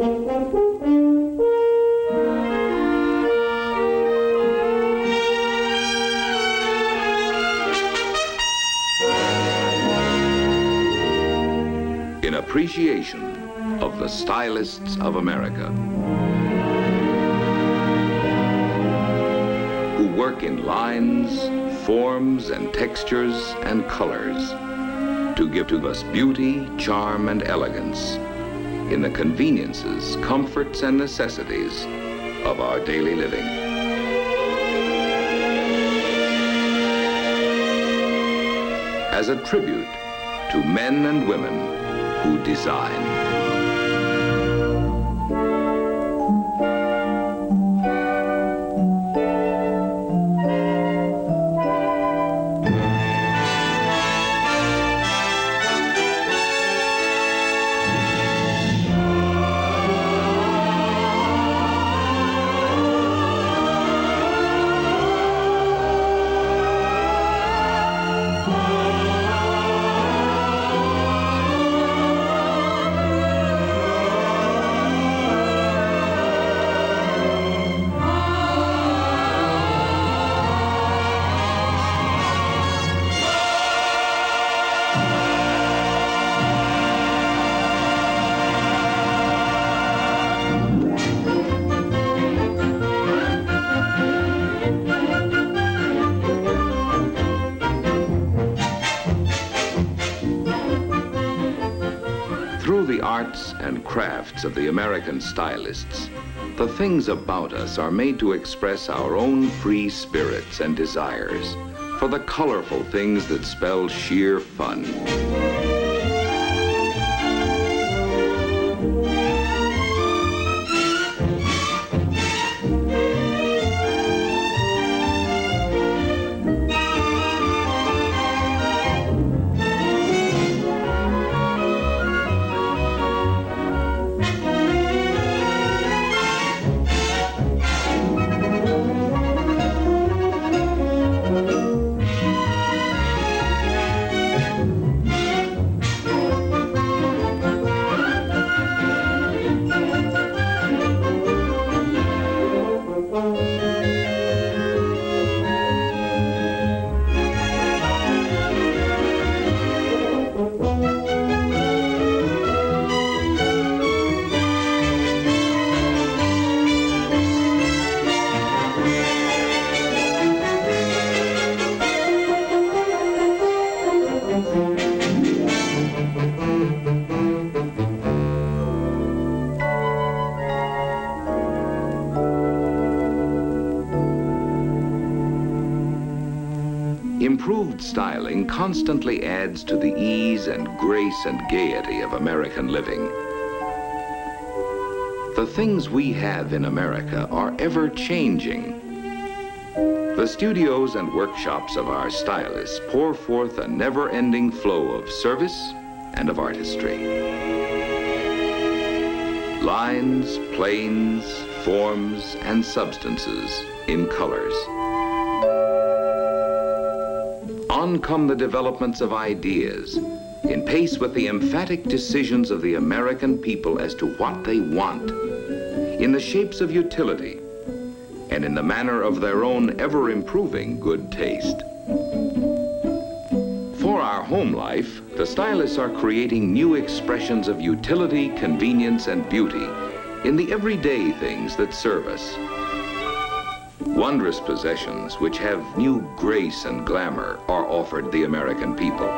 In appreciation of the stylists of America, who work in lines, forms, and textures and colors to give to us beauty, charm, and elegance in the conveniences, comforts, and necessities of our daily living. As a tribute to men and women who design. Through the arts and crafts of the American stylists, the things about us are made to express our own free spirits and desires for the colorful things that spell sheer fun. Improved styling constantly adds to the ease and grace and gaiety of American living. The things we have in America are ever changing. The studios and workshops of our stylists pour forth a never-ending flow of service and of artistry. Lines, planes, forms, and substances in colors. On come the developments of ideas, in pace with the emphatic decisions of the American people as to what they want, in the shapes of utility, and in the manner of their own ever-improving good taste. For our home life, the stylists are creating new expressions of utility, convenience, and beauty in the everyday things that serve us. Wondrous possessions which have new grace and glamour are offered the American people.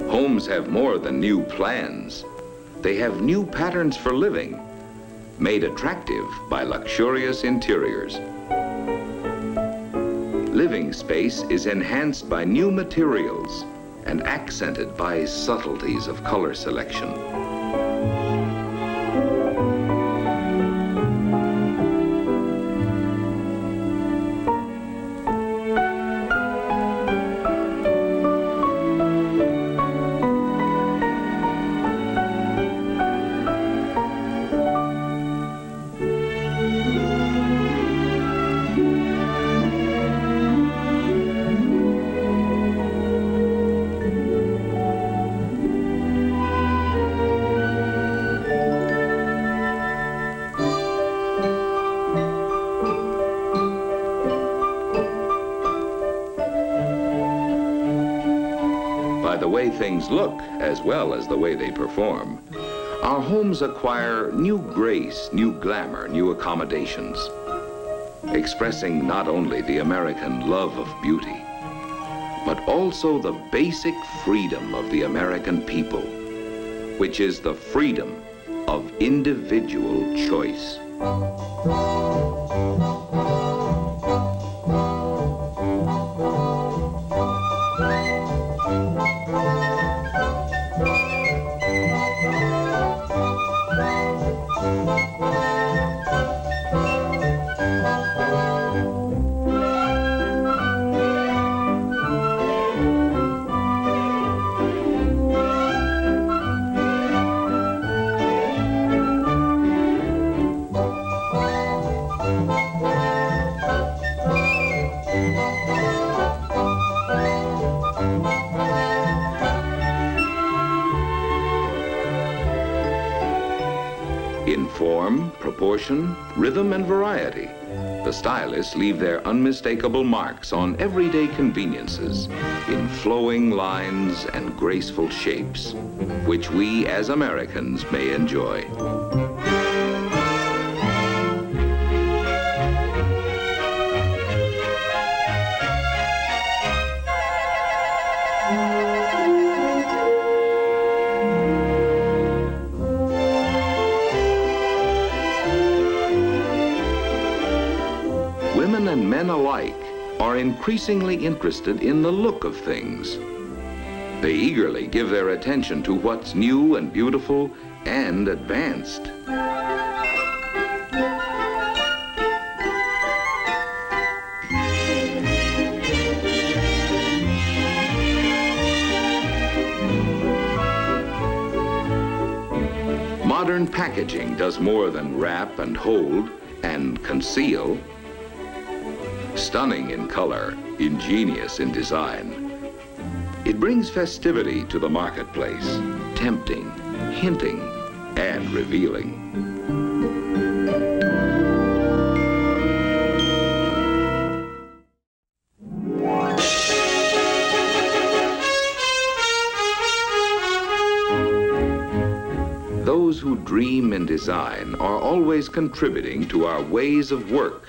Homes have more than new plans. They have new patterns for living, made attractive by luxurious interiors. Living space is enhanced by new materials and accented by subtleties of color selection. things look as well as the way they perform, our homes acquire new grace, new glamour, new accommodations, expressing not only the American love of beauty, but also the basic freedom of the American people, which is the freedom of individual choice. In form, proportion, rhythm, and variety, the stylists leave their unmistakable marks on everyday conveniences in flowing lines and graceful shapes, which we as Americans may enjoy. Women and men alike are increasingly interested in the look of things. They eagerly give their attention to what's new and beautiful and advanced. Modern packaging does more than wrap and hold and conceal. Stunning in color, ingenious in design, it brings festivity to the marketplace, tempting, hinting, and revealing. Those who dream and design are always contributing to our ways of work.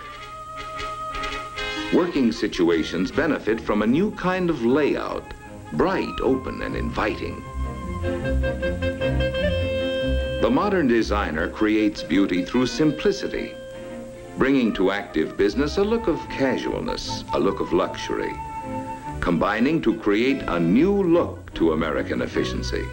Working situations benefit from a new kind of layout, bright, open, and inviting. The modern designer creates beauty through simplicity, bringing to active business a look of casualness, a look of luxury, combining to create a new look to American efficiency.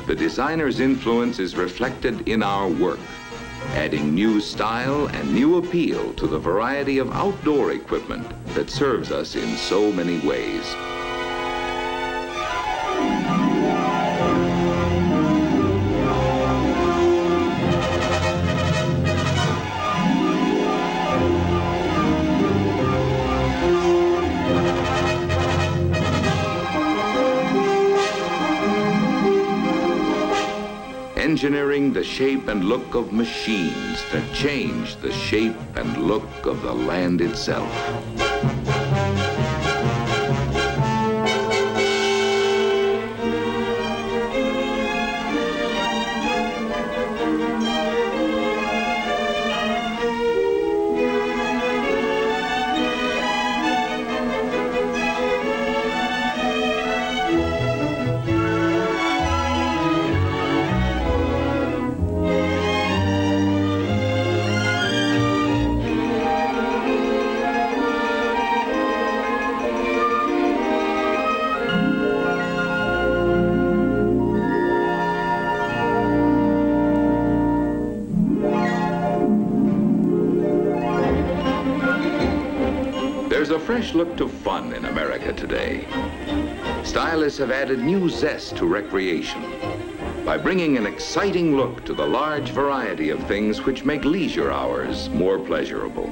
The designer's influence is reflected in our work, adding new style and new appeal to the variety of outdoor equipment that serves us in so many ways. Engineering the shape and look of machines that change the shape and look of the land itself. fresh look to fun in America today. Stylists have added new zest to recreation by bringing an exciting look to the large variety of things which make leisure hours more pleasurable.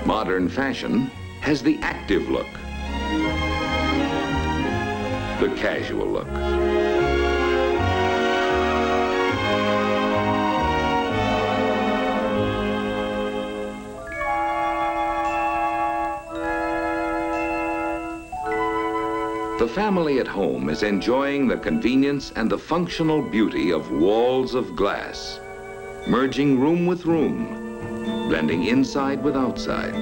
Modern fashion has the active look, the casual look. The family at home is enjoying the convenience and the functional beauty of walls of glass, merging room with room, blending inside with outside.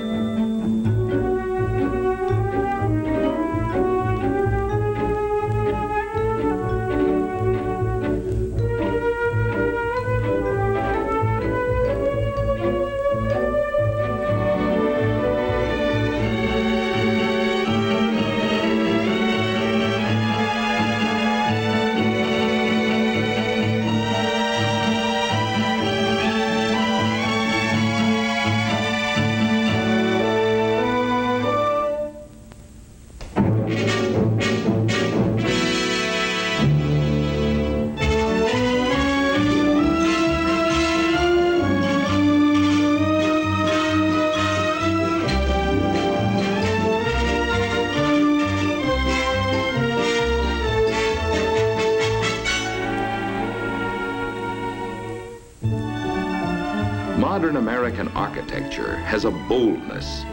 Modern American architecture has a boldness,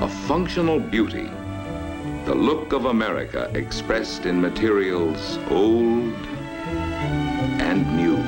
a functional beauty, the look of America expressed in materials old and new.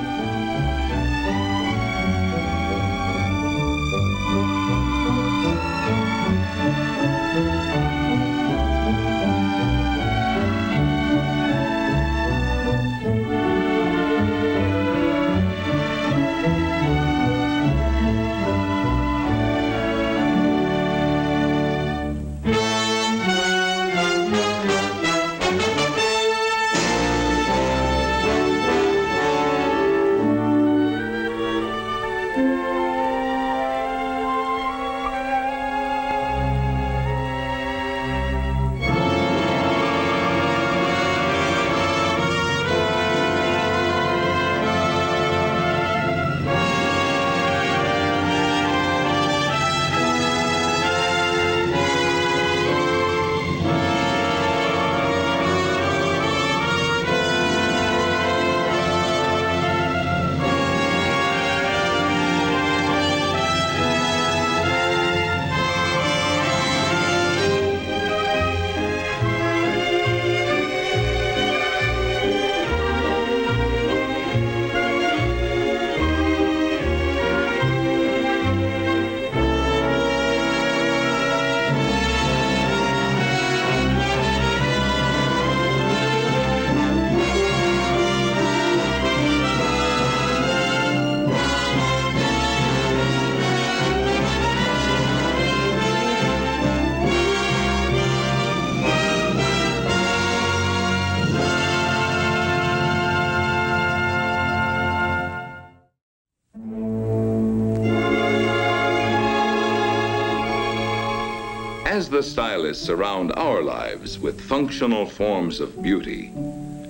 As the stylists surround our lives with functional forms of beauty,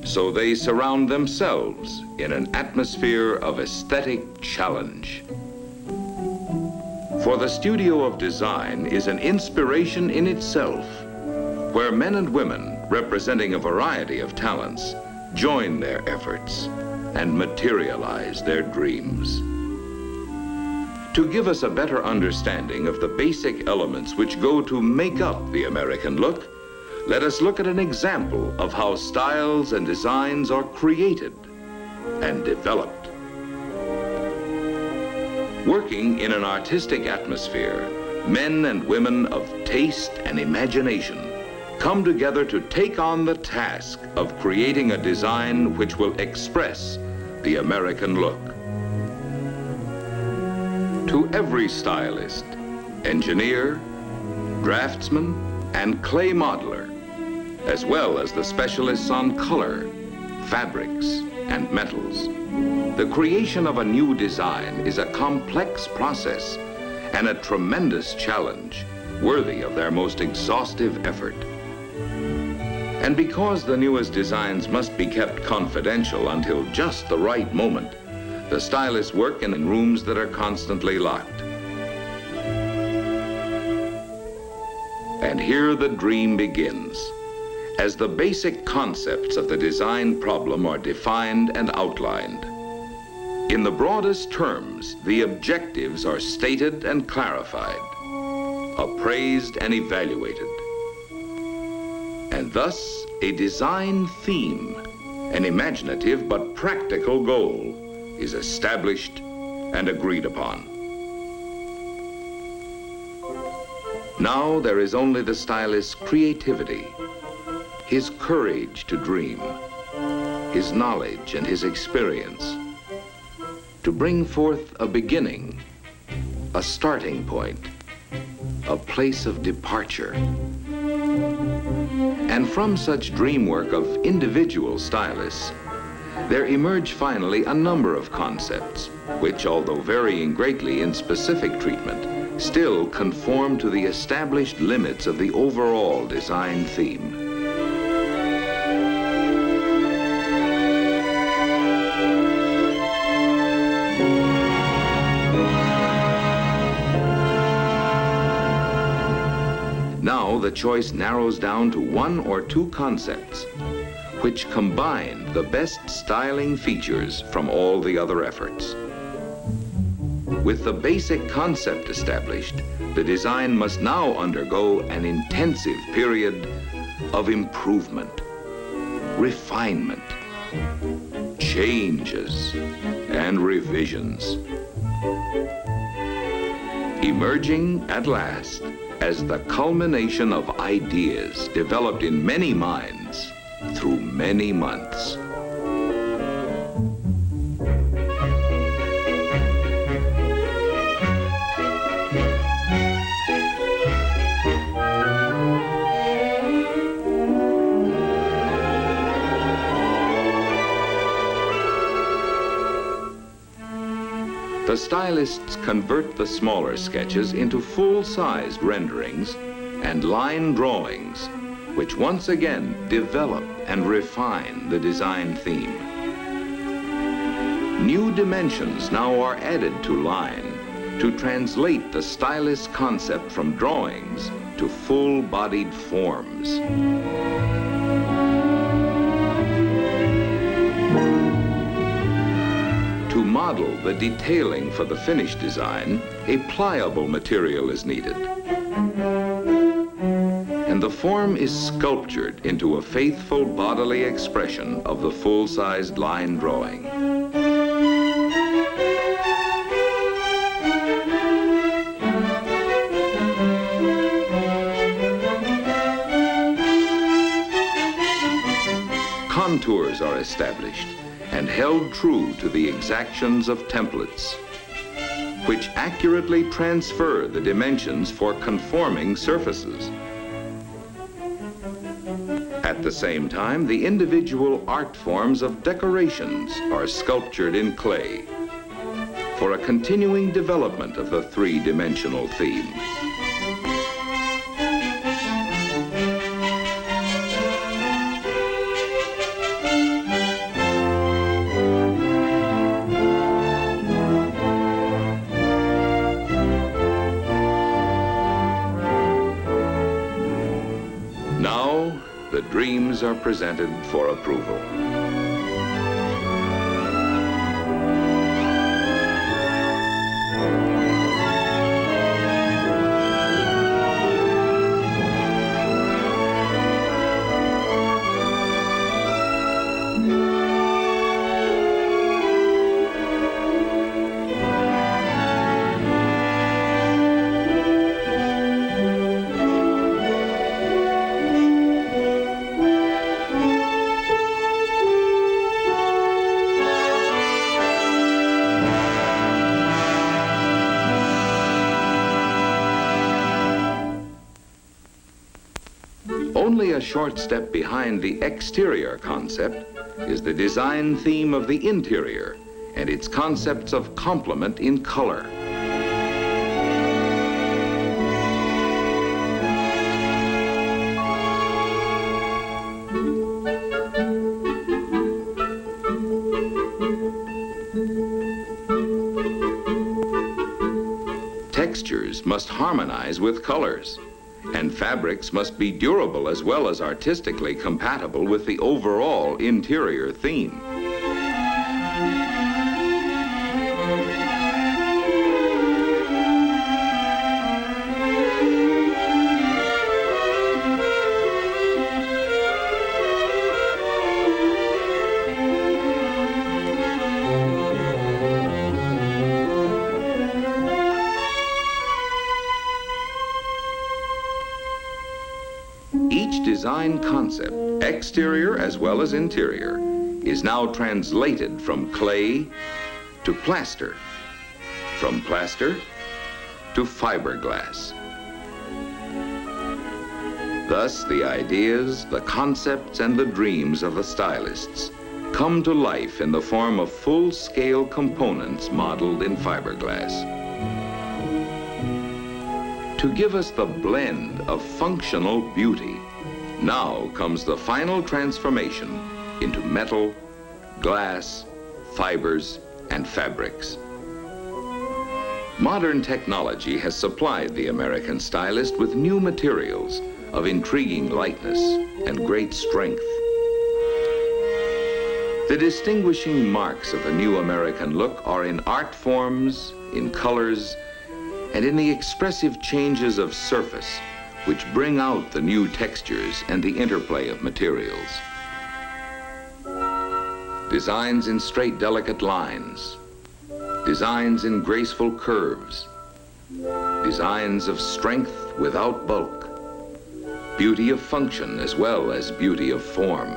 so they surround themselves in an atmosphere of aesthetic challenge. For the studio of design is an inspiration in itself, where men and women representing a variety of talents join their efforts and materialize their dreams. To give us a better understanding of the basic elements which go to make up the American look, let us look at an example of how styles and designs are created and developed. Working in an artistic atmosphere, men and women of taste and imagination come together to take on the task of creating a design which will express the American look. To every stylist, engineer, draftsman, and clay modeler, as well as the specialists on color, fabrics, and metals, the creation of a new design is a complex process and a tremendous challenge worthy of their most exhaustive effort. And because the newest designs must be kept confidential until just the right moment, the stylists work in rooms that are constantly locked. And here the dream begins, as the basic concepts of the design problem are defined and outlined. In the broadest terms, the objectives are stated and clarified, appraised and evaluated. And thus, a design theme, an imaginative but practical goal, is established and agreed upon. Now there is only the stylist's creativity, his courage to dream, his knowledge and his experience, to bring forth a beginning, a starting point, a place of departure. And from such dream work of individual stylists, there emerge finally a number of concepts, which, although varying greatly in specific treatment, still conform to the established limits of the overall design theme. Now the choice narrows down to one or two concepts, which combine the best styling features from all the other efforts. With the basic concept established, the design must now undergo an intensive period of improvement, refinement, changes, and revisions, emerging at last as the culmination of ideas developed in many minds through many months. The stylists convert the smaller sketches into full-sized renderings and line drawings, which once again develop and refine the design theme. New dimensions now are added to line to translate the stylist's concept from drawings to full-bodied forms. To model the detailing for the finished design, a pliable material is needed. And the form is sculptured into a faithful bodily expression of the full-sized line drawing. Contours are established and held true to the exactions of templates, which accurately transfer the dimensions for conforming surfaces. At the same time, the individual art forms of decorations are sculptured in clay for a continuing development of the three-dimensional theme. dreams are presented for approval. Only a short step behind the exterior concept is the design theme of the interior and its concepts of complement in color. Textures must harmonize with colors, and fabrics must be durable as well as artistically compatible with the overall interior theme. Each design concept, exterior as well as interior, is now translated from clay to plaster, from plaster to fiberglass. Thus, the ideas, the concepts, and the dreams of the stylists come to life in the form of full-scale components modeled in fiberglass. To give us the blend of functional beauty, now comes the final transformation into metal, glass, fibers, and fabrics. Modern technology has supplied the American stylist with new materials of intriguing lightness and great strength. The distinguishing marks of the new American look are in art forms, in colors, and in the expressive changes of surface which bring out the new textures and the interplay of materials. Designs in straight, delicate lines, designs in graceful curves, designs of strength without bulk, beauty of function as well as beauty of form.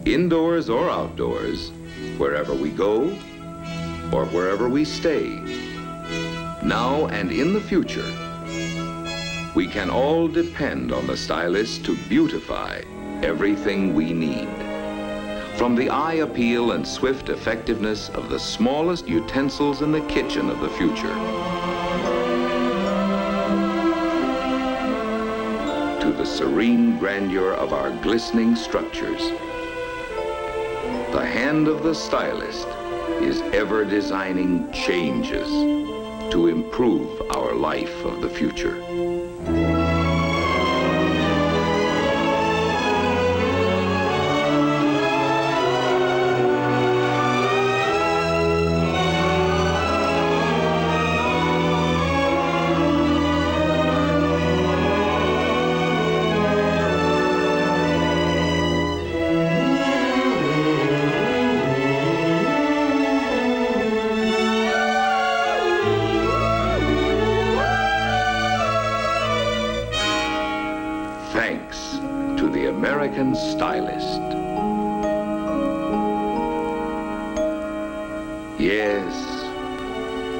Indoors or outdoors, wherever we go or wherever we stay, now and in the future, we can all depend on the stylist to beautify everything we need. From the eye appeal and swift effectiveness of the smallest utensils in the kitchen of the future, to the serene grandeur of our glistening structures, the hand of the stylist is ever designing changes to improve our life of the future. Thanks to the American stylist. Yes,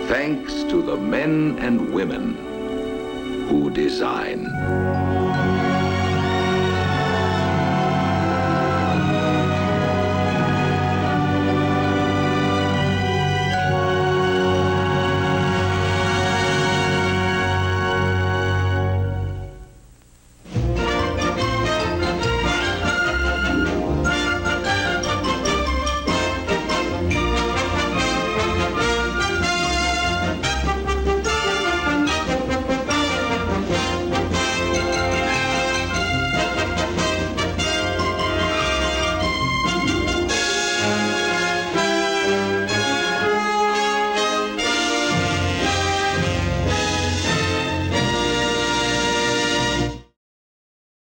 thanks to the men and women who design.